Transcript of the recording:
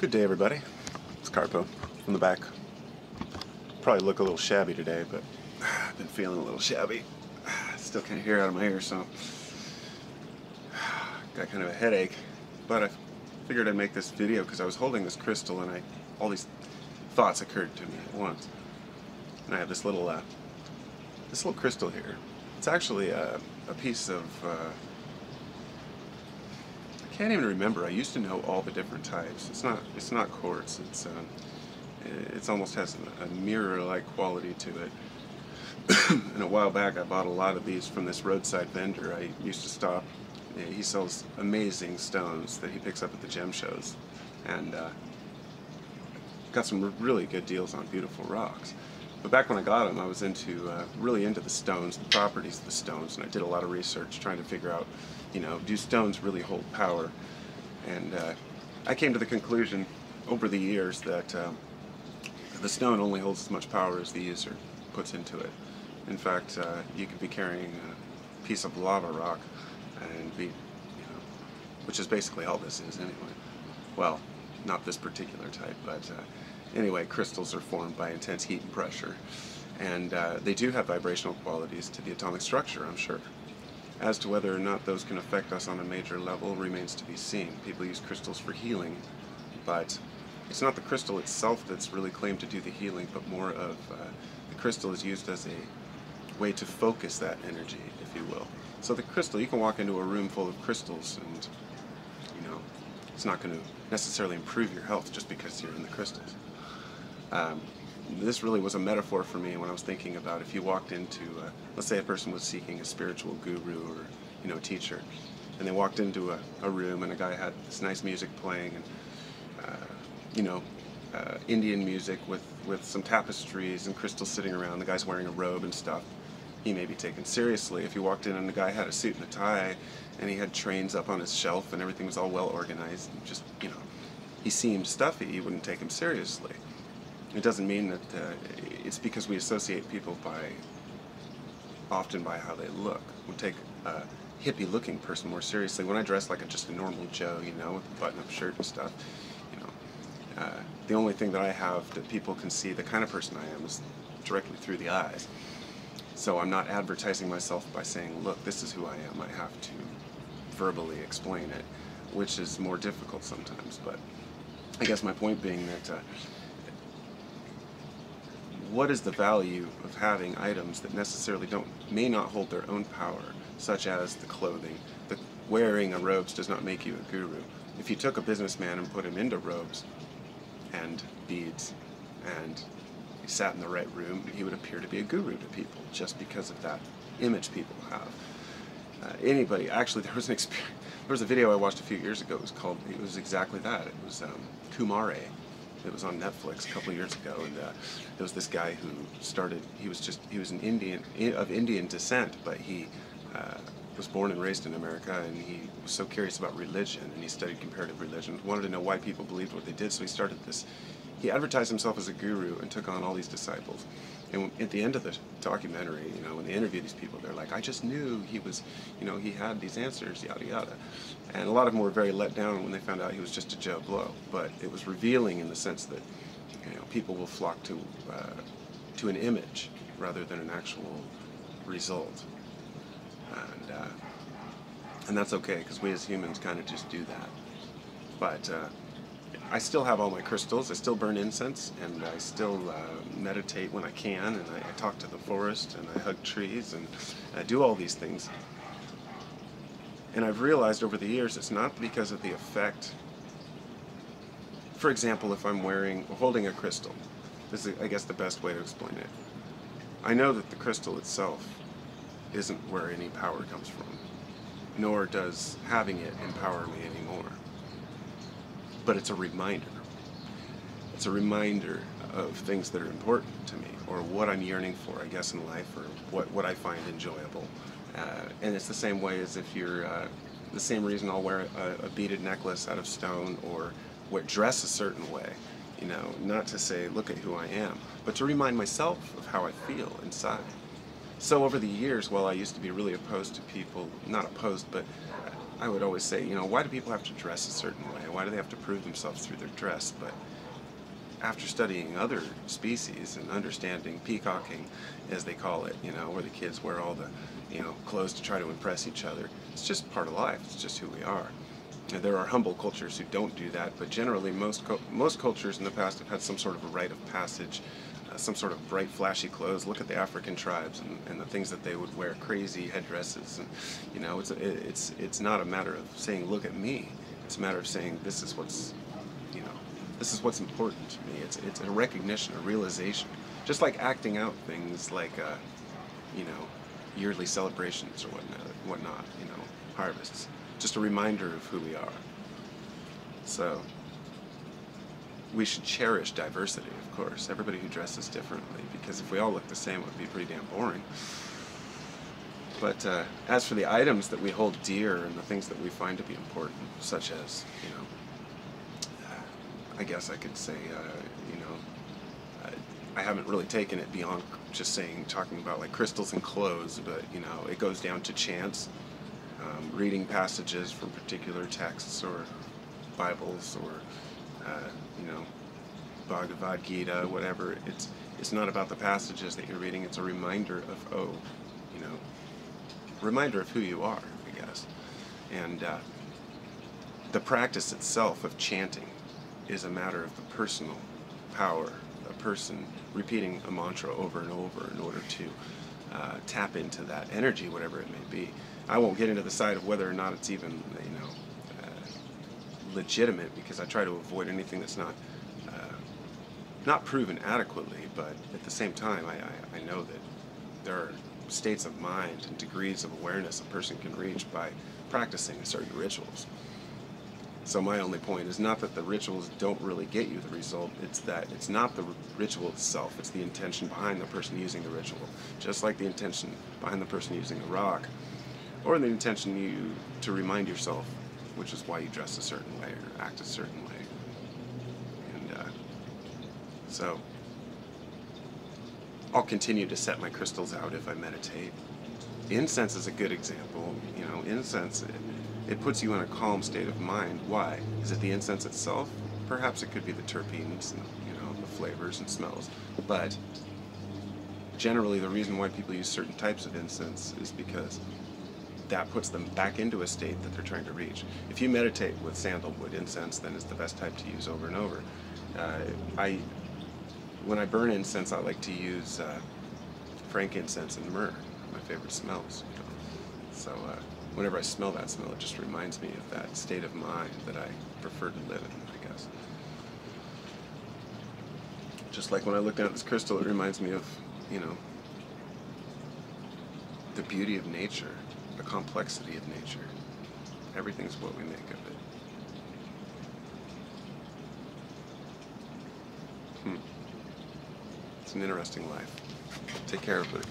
Good day, everybody. It's Carpo from the back. Probably look a little shabby today, but I've been feeling a little shabby. Still can't hear out of my ear, so got kind of a headache. But I figured I'd make this video because I was holding this crystal and all these thoughts occurred to me at once. And I have this little crystal here. It's actually a piece of I can't even remember. I used to know all the different types. It's not quartz. It's almost has a mirror-like quality to it. And a while back, I bought a lot of these from this roadside vendor. I used to stop. He sells amazing stones that he picks up at the gem shows, and got some really good deals on beautiful rocks. But back when I got them, I was really into the stones, the properties of the stones, and I did a lot of research trying to figure out, do stones really hold power? And I came to the conclusion over the years that the stone only holds as much power as the user puts into it. In fact, you could be carrying a piece of lava rock and which is basically all this is anyway. Well, not this particular type, but anyway, crystals are formed by intense heat and pressure, and they do have vibrational qualities to the atomic structure, I'm sure. As to whether or not those can affect us on a major level remains to be seen. People use crystals for healing, but it's not the crystal itself that's really claimed to do the healing, but more of the crystal is used as a way to focus that energy, if you will. So the crystal, you can walk into a room full of crystals and, it's not going to necessarily improve your health just because you're in the crystals. This really was a metaphor for me when I was thinking about if you walked into, let's say a person was seeking a spiritual guru or, teacher, and they walked into a room and a guy had this nice music playing and, Indian music with some tapestries and crystals sitting around, the guy's wearing a robe and stuff. He may be taken seriously. If you walked in and the guy had a suit and a tie and he had trains up on his shelf and everything was all well organized, and just, he seemed stuffy, you wouldn't take him seriously. It doesn't mean that it's because we associate people often by how they look. We take a hippie-looking person more seriously. When I dress like just a normal Joe, with a button-up shirt and stuff, the only thing that I have that people can see the kind of person I am is directly through the eyes. So I'm not advertising myself by saying, look, this is who I am. I have to verbally explain it, which is more difficult sometimes. But I guess my point being that what is the value of having items that necessarily may not hold their own power, such as the clothing? The wearing of robes does not make you a guru. If you took a businessman and put him into robes and beads and he sat in the right room, he would appear to be a guru to people just because of that image people have. Actually, there was a video I watched a few years ago. It was exactly that. It was Kumare. It was on Netflix a couple of years ago, and there was this guy who he was an Indian, of Indian descent, but he was born and raised in America, and he was so curious about religion, and he studied comparative religion, wanted to know why people believed what they did, so he started this. He advertised himself as a guru and took on all these disciples. And at the end of the documentary, when they interview these people, they're like, I just knew he was, he had these answers, yada yada. And a lot of them were very let down when they found out he was just a Joe Blow. But it was revealing in the sense that, people will flock to an image rather than an actual result. And that's okay, because we as humans kind of just do that. But I still have all my crystals, I still burn incense, and I still meditate when I can, and I talk to the forest, and I hug trees, and I do all these things. And I've realized over the years it's not because of the effect. For example, if I'm holding a crystal, this is, I guess, the best way to explain it. I know that the crystal itself isn't where any power comes from, nor does having it empower me anymore. But it's a reminder. It's a reminder of things that are important to me, or what I'm yearning for, I guess, in life, or what I find enjoyable. And it's the same way as if you're, the same reason I'll wear a beaded necklace out of stone, or dress a certain way. Not to say, look at who I am, but to remind myself of how I feel inside. So over the years, while I used to be really opposed to people, not opposed, but I would always say, you know, why do people have to dress a certain way? Why do they have to prove themselves through their dress? But after studying other species and understanding peacocking, as they call it, you know, where the kids wear all the, you know, clothes to try to impress each other, it's just part of life. It's just who we are. And there are humble cultures who don't do that, but generally most cultures in the past have had some sort of a rite of passage, some sort of bright, flashy clothes. Look at the African tribes and the things that they would wear, crazy headdresses, and you know, it's not a matter of saying, look at me. It's a matter of saying, this is what's, you know, this is what's important to me. It's a recognition, a realization, just like acting out things like, you know, yearly celebrations or whatnot, you know, harvests. Just a reminder of who we are. So we should cherish diversity, of course. Everybody who dresses differently, because if we all look the same, it would be pretty damn boring. But as for the items that we hold dear and the things that we find to be important, such as, you know, I guess I could say, you know, I haven't really taken it beyond just talking about like crystals and clothes, but you know, it goes down to chants, reading passages from particular texts or Bibles or you know, Bhagavad Gita, whatever. It's not about the passages that you're reading. It's a reminder of, oh, you know, reminder of who you are, I guess. And the practice itself of chanting is a matter of the personal power, a person repeating a mantra over and over in order to tap into that energy, whatever it may be. I won't get into the side of whether or not it's even, you know, legitimate, because I try to avoid anything that's not proven adequately, but at the same time I know that there are states of mind and degrees of awareness a person can reach by practicing certain rituals. So my only point is not that the rituals don't really get you the result, it's that it's not the ritual itself, it's the intention behind the person using the ritual. Just like the intention behind the person using the rock, or the intention to remind yourself, which is why you dress a certain way or act a certain way. And so I'll continue to set my crystals out if I meditate. Incense is a good example. You know, incense, it puts you in a calm state of mind. Why? Is it the incense itself? Perhaps it could be the terpenes and, you know, the flavors and smells. But generally the reason why people use certain types of incense is because that puts them back into a state that they're trying to reach. If you meditate with sandalwood incense, then it's the best type to use over and over. When I burn incense, I like to use frankincense and myrrh, my favorite smells. You know? So whenever I smell that smell, it just reminds me of that state of mind that I prefer to live in, I guess. Just like when I look down at this crystal, it reminds me of, you know, the beauty of nature, the complexity of nature. Everything's what we make of it. It's an interesting life. Take care, everybody.